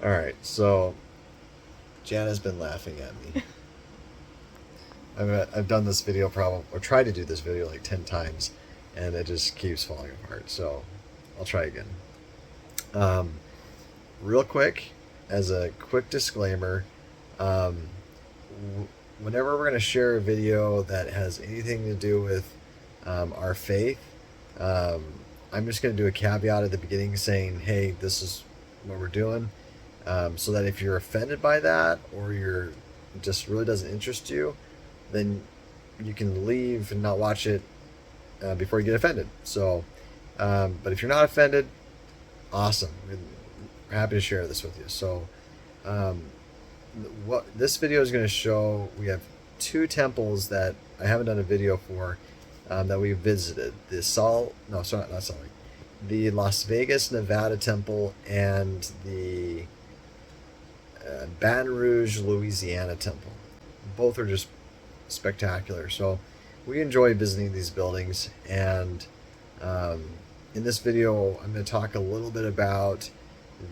All right, so Jana's been laughing at me. I've done this video or tried to do this video like 10 times, and it just keeps falling apart. So I'll try again. Real quick, as a quick disclaimer, whenever we're going to share a video that has anything to do with our faith, I'm just going to do a caveat at the beginning saying, hey, this is what we're doing, so that if you're offended by that, or you're just really doesn't interest you, then you can leave and not watch it before you get offended. So, but if you're not offended, awesome. We're happy to share this with you. So, what this video is going to show, we have two temples that I haven't done a video for, that we visited. The Las Vegas, Nevada temple, and the Baton Rouge, Louisiana temple. Both are just spectacular. So we enjoy visiting these buildings, and in this video I'm going to talk a little bit about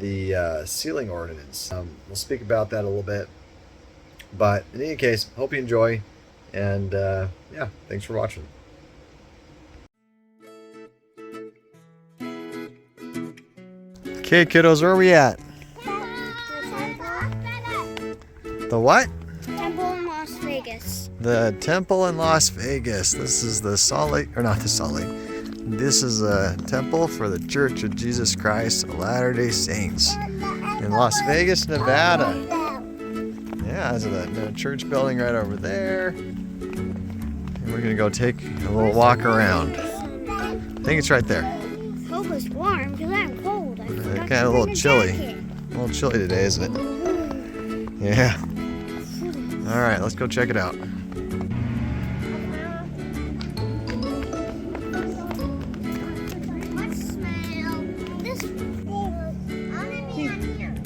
the sealing ordinance. We'll speak about that a little bit, but in any case, hope you enjoy, and yeah, thanks for watching. Okay, kiddos, where are we at? The what? Temple in Las Vegas. The temple in Las Vegas. This is the Salt Lake, or not the Salt Lake. This is a temple for the Church of Jesus Christ of Latter-day Saints in Las Vegas, Nevada. Yeah, there's a church building right over there. And we're gonna go take a little walk around. I think it's right there. Hope it's warm because I'm cold. Kind of a little chilly. A little chilly today, isn't it? Yeah. All right, let's go check it out.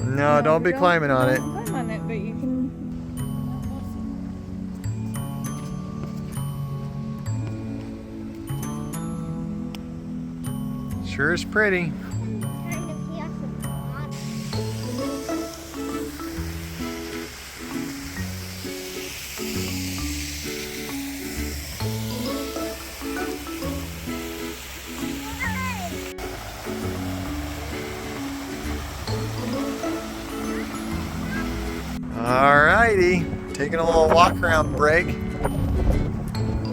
No, don't be climbing on it. Climb on it, but you can. Sure is pretty. Alrighty, taking a little walk around break.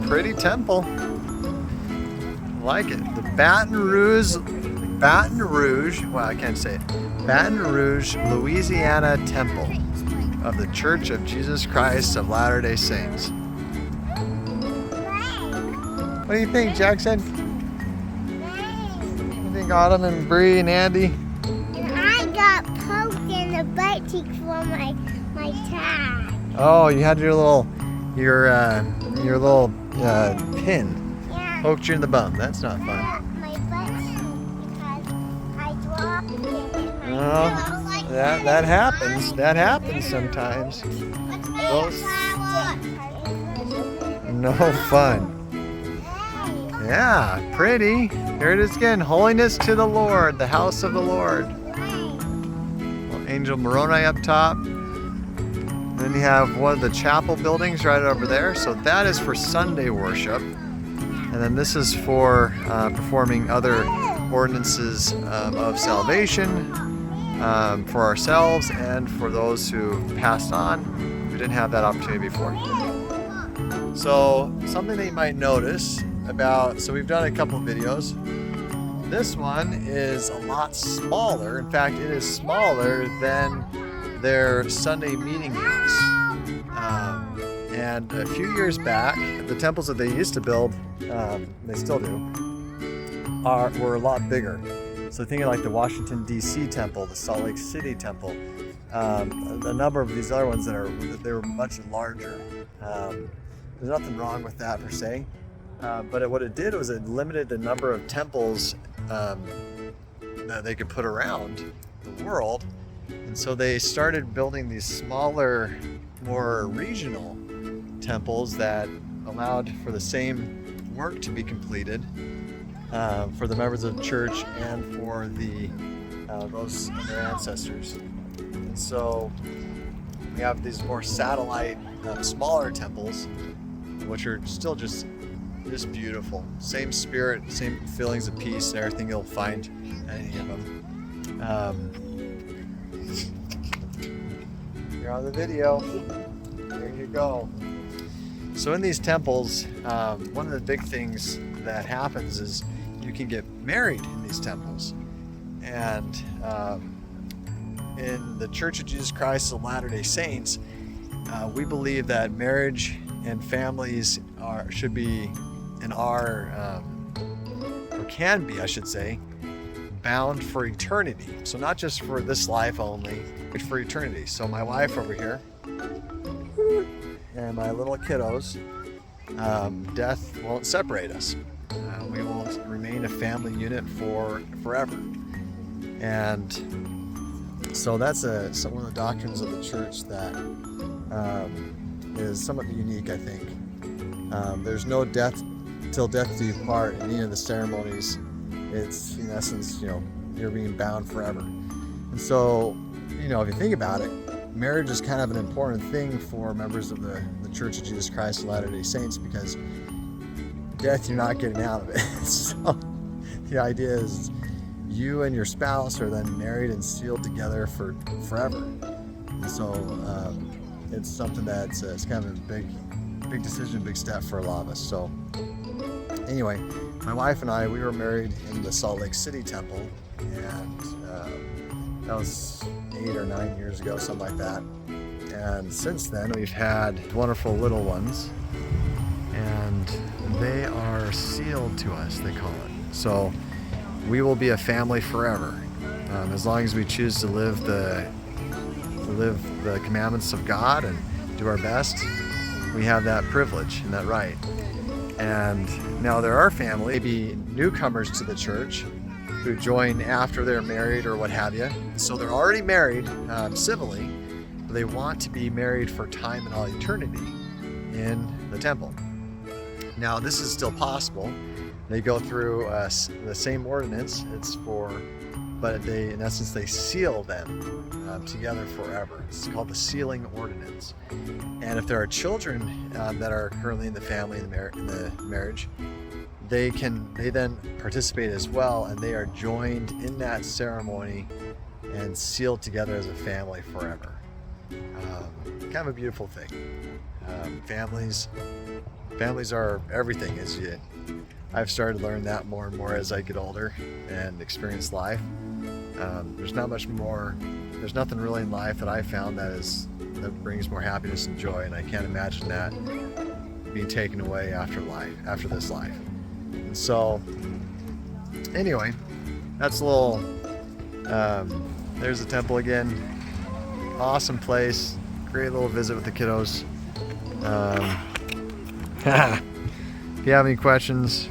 Pretty temple. Like it. The Baton Rouge, well, I can't say it. Baton Rouge, Louisiana temple of the Church of Jesus Christ of Latter-day Saints. What do you think, Jackson? You think Autumn and Bree and Andy? And I got poked in the butt cheek for my tag. Oh, you had your little pin poked you in the bum. That's not fun. My butt cheek because I dropped it. Oh, that happens. That happens sometimes. No fun. Yeah, pretty. Here it is again. Holiness to the Lord, the house of the Lord. Little Angel Moroni up top. Then you have one of the chapel buildings right over there. So that is for Sunday worship. And then this is for performing other ordinances of salvation for ourselves and for those who passed on who didn't have that opportunity before. So something that you might notice about, so we've done a couple of videos. This one is a lot smaller. In fact, it is smaller than their Sunday meeting house. And a few years back, the temples that they used to build, they still do, were a lot bigger. So thinking like the Washington D.C. temple, the Salt Lake City temple, a number of these other ones they were much larger. There's nothing wrong with that per se, but what it did was it limited the number of temples that they could put around the world. And so they started building these smaller, more regional temples that allowed for the same work to be completed for the members of the church and for the those their ancestors. And so we have these more satellite, smaller temples, which are still just beautiful. Same spirit, same feelings of peace and everything you'll find in any of them. You're on the video. There you go. So in these temples, one of the big things that happens is you can get married in these temples. And in the Church of Jesus Christ of Latter-day Saints, we believe that marriage and families should be and are, or can be, I should say, bound for eternity. So not just for this life only, but for eternity. So my wife over here and my little kiddos, death won't separate us. We will remain a family unit forever. And so that's one of the doctrines of the church that is somewhat unique, I think. There's no death till death do you part in any of the ceremonies. It's, in essence, you're being bound forever. And so, if you think about it, marriage is kind of an important thing for members of the Church of Jesus Christ of Latter-day Saints, because death, you're not getting out of it. So the idea is you and your spouse are then married and sealed together for forever. And so it's something that's it's kind of a big decision, big step for a lot of us. So anyway, my wife and I, we were married in the Salt Lake City temple, and that was 8 or 9 years ago, something like that. And since then, we've had wonderful little ones, and they are sealed to us, they call it. So we will be a family forever, as long as we choose to live the commandments of God and do our best. We have that privilege and that right. And now there are family, maybe newcomers to the church, who join after they're married or what have you. So they're already married civilly, but they want to be married for time and all eternity in the temple. Now this is still possible. They go through the same ordinance. But in essence, they seal them together forever. It's called the sealing ordinance. And if there are children that are currently in the family, in the marriage, they then participate as well, and they are joined in that ceremony and sealed together as a family forever. Kind of a beautiful thing. Families are everything. I've started to learn that more and more as I get older and experience life. There's nothing really in life that I've found that brings more happiness and joy, and I can't imagine that being taken away after this life. And so, anyway, that's a little, there's the temple again. Awesome place, great little visit with the kiddos. If you have any questions,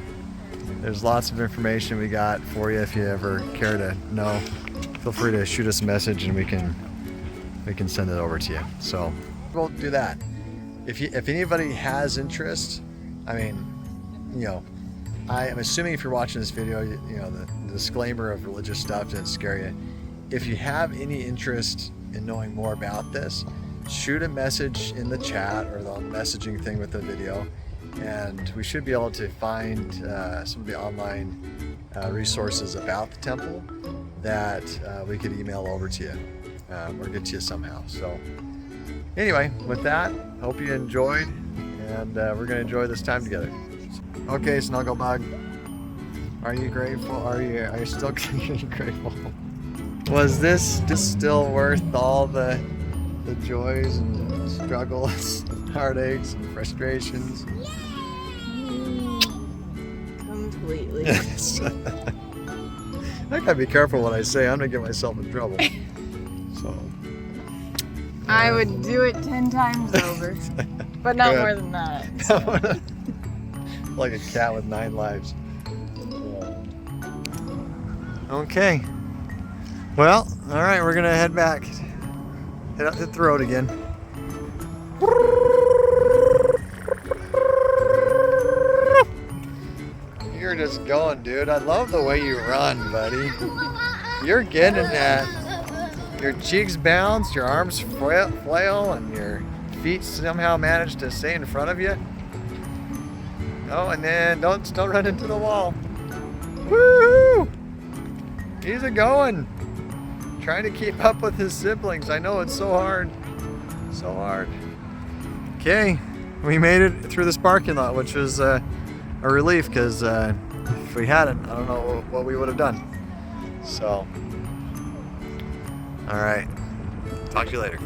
there's lots of information we got for you. If you ever care to know, feel free to shoot us a message and we can send it over to you. So we'll do that. If anybody has interest, I'm assuming if you're watching this video, the disclaimer of religious stuff didn't scare you. If you have any interest in knowing more about this, shoot a message in the chat or the messaging thing with the video, and we should be able to find some of the online resources about the temple that we could email over to you or get to you somehow. So anyway, with that, hope you enjoyed, and we're going to enjoy this time together. Okay, Snugglebug, are you grateful? Are you still grateful? Was this still worth all the joys and struggles, heartaches and frustrations? Completely. I gotta be careful what I say. I'm gonna get myself in trouble. So I would do it 10 times over, but not more than that. So. Like a cat with 9 lives. Okay. Well, all right, we're gonna head back. Head up the road again. You're just going, dude. I love the way you run, buddy. You're getting that. your cheeks bounce, your arms flail, and your feet somehow manage to stay in front of you. Oh, and then don't run into the wall. Woo! He's going. Trying to keep up with his siblings. I know it's so hard. So hard. Okay, we made it through this parking lot, which was a relief because if we hadn't, I don't know what we would have done. So, all right. Talk to you later.